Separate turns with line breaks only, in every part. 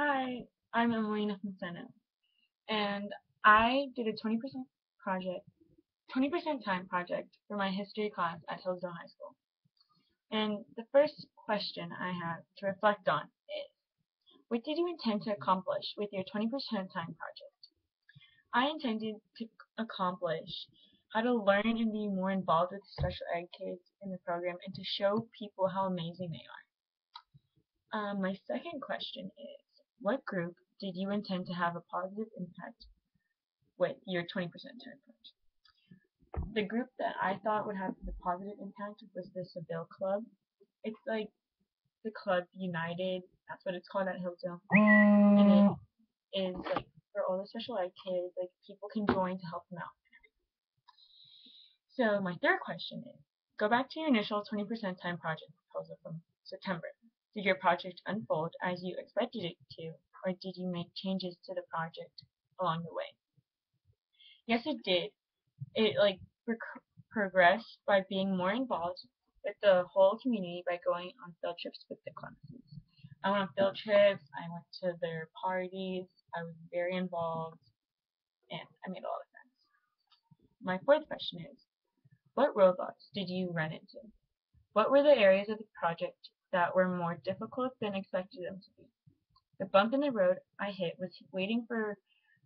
Hi, I'm Emily Seno, and I did a 20% time project for my history class at Hillsdale High School. And the first question I have to reflect on is, what did you intend to accomplish with your 20% time project? I intended to accomplish how to learn and be more involved with special ed kids in the program and to show people how amazing they are. My second question is, what group did you intend to have a positive impact with your 20% time project? The group that I thought would have the positive impact was the Seville Club. It's like the Club United, that's what it's called at Hillsdale. And it is like for all the special ed kids, like people can join to help them out. So my third question is, go back to your initial 20% time project proposal from September. Did your project unfold as you expected it to, or did you make changes to the project along the way? Yes, it did. It like progressed by being more involved with the whole community by going on field trips with the classes. I went on field trips, I went to their parties, I was very involved, and I made a lot of friends. My fourth question is, what roadblocks did you run into? What were the areas of the project that were more difficult than expected them to be? The bump in the road I hit was waiting for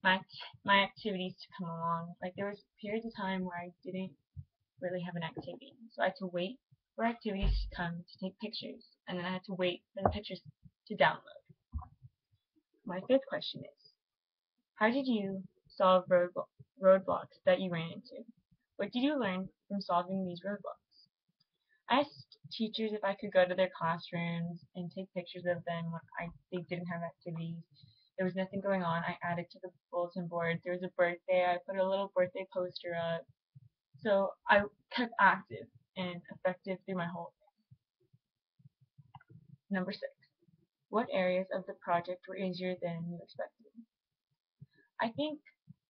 my my activities to come along. Like there was periods of time where I didn't really have an activity, so I had to wait for activities to come to take pictures, and then I had to wait for the pictures to download. My fifth question is, how did you solve roadblocks that you ran into? What did you learn from solving these roadblocks? I asked teachers if I could go to their classrooms and take pictures of them when they didn't have activities. There was nothing going on. I added to the bulletin board. There was a birthday. I put a little birthday poster up. So I kept active and effective through my whole thing. Number 6. What areas of the project were easier than you expected? I think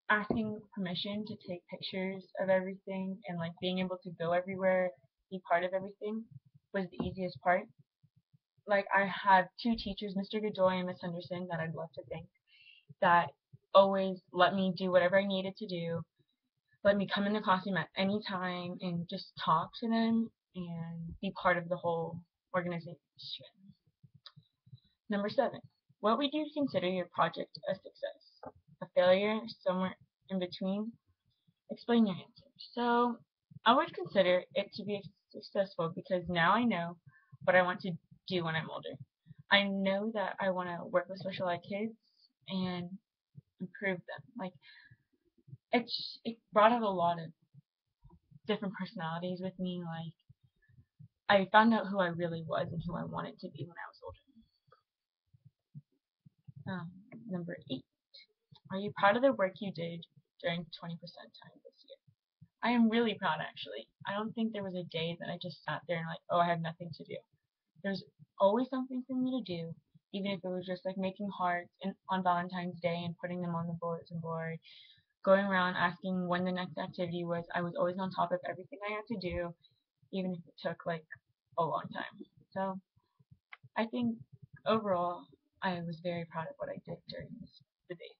asking permission to take pictures of everything and like being able to go everywhere, be part of everything was the easiest part. Like I had two teachers, Mr. Godoy and Miss Henderson, that I'd love to thank, that always let me do whatever I needed to do, let me come in the classroom at any time and just talk to them and be part of the whole organization. Number 7. What would you consider your project a success? A failure? Somewhere in between? Explain your answer. So, I would consider it to be successful because now I know what I want to do when I'm older. I know that I want to work with special ed kids and improve them. Like, it brought out a lot of different personalities with me. Like, I found out who I really was and who I wanted to be when I was older. Number 8. Are you proud of the work you did during 20% time this year? I am really proud actually. I don't think there was a day that I just sat there and like, oh, I have nothing to do. There's always something for me to do, even if it was just like making hearts on Valentine's Day and putting them on the bulletin board, going around asking when the next activity was. I was always on top of everything I had to do, even if it took like a long time. So I think overall, I was very proud of what I did during this debate.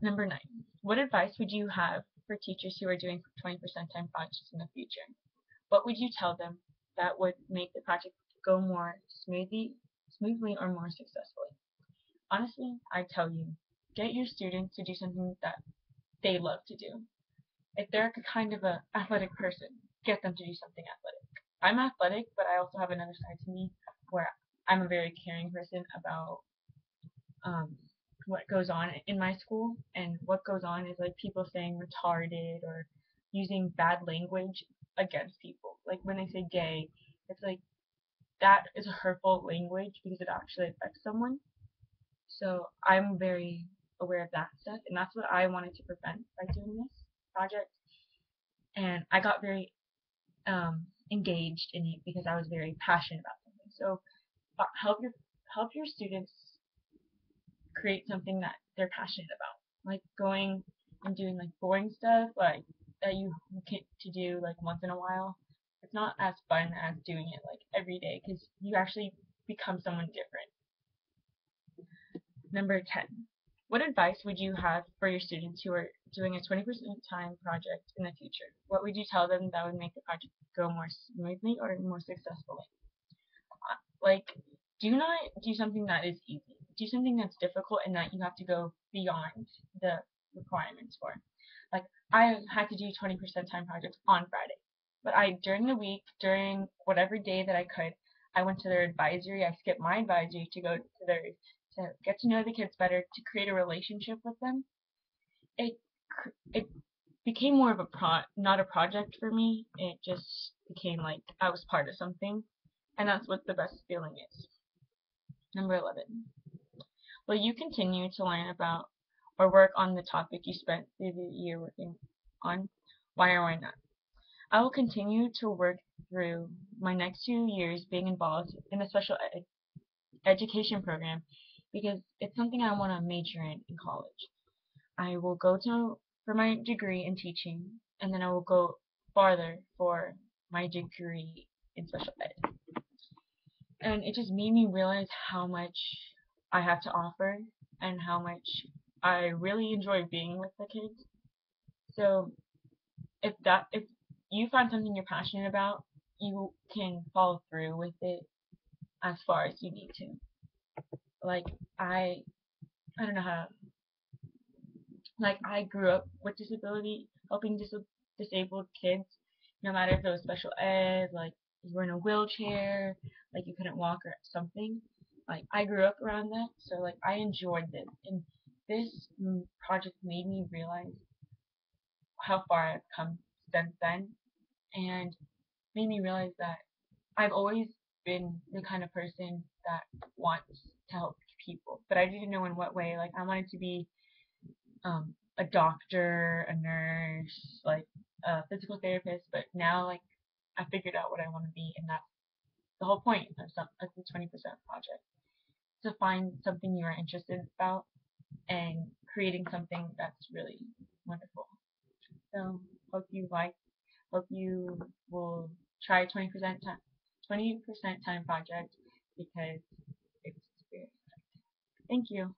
Number 9. What advice would you have for teachers who are doing 20% time projects in the future? What would you tell them that would make the project go more smoothly or more successfully? Honestly, I tell you, get your students to do something that they love to do. If they're kind of an athletic person, get them to do something athletic. I'm athletic, but I also have another side to me where I'm a very caring person about um, what goes on in my school, and what goes on is like people saying retarded or using bad language against people. Like when they say gay, it's like that is a hurtful language because it actually affects someone. So I'm very aware of that stuff, and that's what I wanted to prevent by doing this project. And I got very engaged in it because I was very passionate about something. So help your students create something that they're passionate about, like going and doing like boring stuff like that you get to do like once in a while. It's not as fun as doing it like every day because you actually become someone different. Number 10. What advice would you have for your students who are doing a 20% time project in the future? What would you tell them that would make the project go more smoothly or more successfully? Like, do not do something that is easy. Do something that's difficult and that you have to go beyond the requirements for. Like, I had to do 20% time projects on Friday, but during the week, during whatever day that I could, I went to their advisory. I skipped my advisory to go to theirs to get to know the kids better, to create a relationship with them. It it became more of not a project for me. It just became like I was part of something, and that's what the best feeling is. Number 11. Will you continue to learn about or work on the topic you spent through the year working on? Why or why not? I will continue to work through my next 2 years being involved in a special education program because it's something I want to major in college. I will go to for my degree in teaching, and then I will go farther for my degree in special ed. And it just made me realize how much I have to offer and how much I really enjoy being with the kids. So if you find something you're passionate about, you can follow through with it as far as you need to. Like I don't know how like I grew up with disability, helping disabled kids, no matter if it was special ed, like you were in a wheelchair, like you couldn't walk or something. Like I grew up around that, so like I enjoyed this, and this project made me realize how far I've come since then, and made me realize that I've always been the kind of person that wants to help people, but I didn't know in what way. Like I wanted to be a doctor, a nurse, like a physical therapist, but now like I figured out what I want to be, and that's the whole point of the 20% project, to find something you are interested about and creating something that's really wonderful. So hope you will try 20% time project because it's very. Thank you.